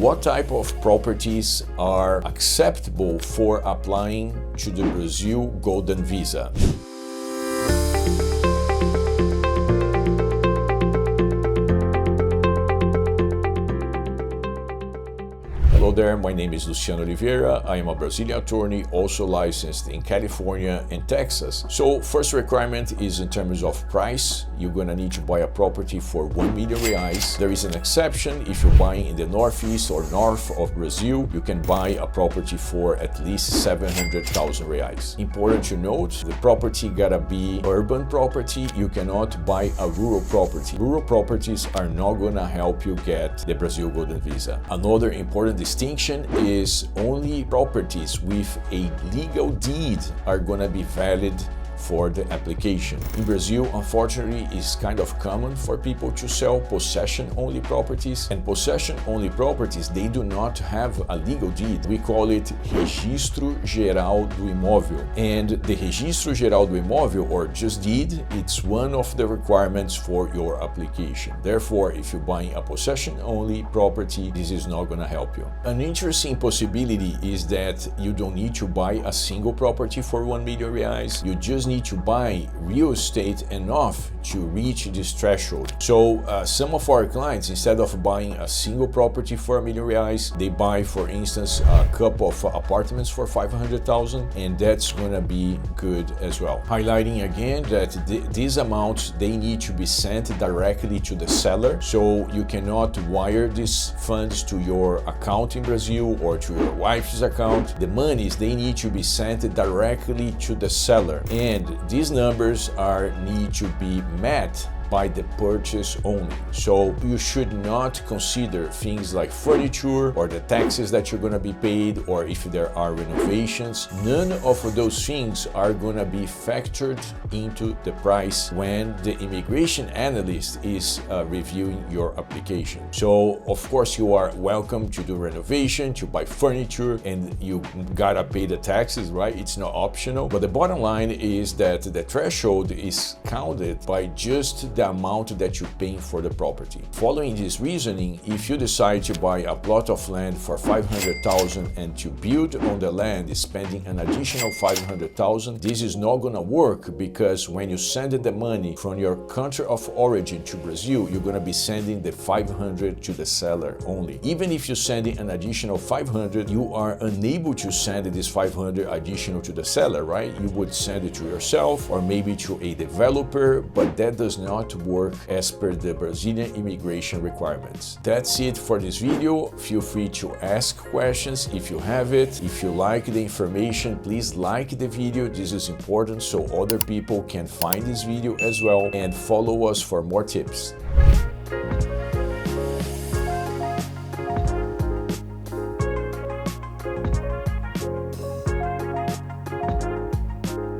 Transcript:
What type of properties are acceptable for applying to the Brazil Golden Visa? Hello there, my name is Luciano Oliveira. I am a Brazilian attorney, also licensed in California and Texas. So first requirement is in terms of price. You're gonna need to buy a property for 1 million reais. There is an exception. If you're buying in the northeast or north of Brazil, you can buy a property for at least 700,000 reais. Important to note, the property gotta be urban property. You cannot buy a rural property. Rural properties are not gonna help you get the Brazil Golden Visa. Another important distinction is only properties with a legal deed are gonna be valid for the application. In Brazil, unfortunately, it's kind of common for people to sell possession-only properties, and possession-only properties, they do not have a legal deed. We call it Registro Geral do Imóvel. And the Registro Geral do Imóvel, or just deed, it's one of the requirements for your application. Therefore, if you're buying a possession-only property, this is not gonna help you. An interesting possibility is that you don't need to buy a single property for 1 million reais. You just need to buy real estate enough to reach this threshold. So some of our clients, instead of buying a single property for 1 million reais, they buy, for instance, a couple of apartments for 500,000, and that's gonna be good as well. Highlighting again that these amounts, they need to be sent directly to the seller, so you cannot wire these funds to your account in Brazil or to your wife's account. The monies, they need to be sent directly to the seller, and these numbers need to be met by the purchase only. So you should not consider things like furniture or the taxes that you're gonna be paid, or if there are renovations. None of those things are gonna be factored into the price when the immigration analyst is reviewing your application. So of course you are welcome to do renovation, to buy furniture, and you gotta pay the taxes, right? It's not optional. But the bottom line is that the threshold is counted by just the amount that you're paying for the property. Following this reasoning, if you decide to buy a plot of land for 500,000 and to build on the land spending an additional 500,000, this is not gonna work, because when you send the money from your country of origin to Brazil, you're gonna be sending the 500 to the seller only. Even if you're sending an additional 500, you are unable to send this 500 additional to the seller, right? You would send it to yourself or maybe to a developer, but that does not work as per the Brazilian immigration requirements. That's it for this video. Feel free to ask questions if you have it. If you like the information, please like the video. This is important so other people can find this video as well, and follow us for more tips.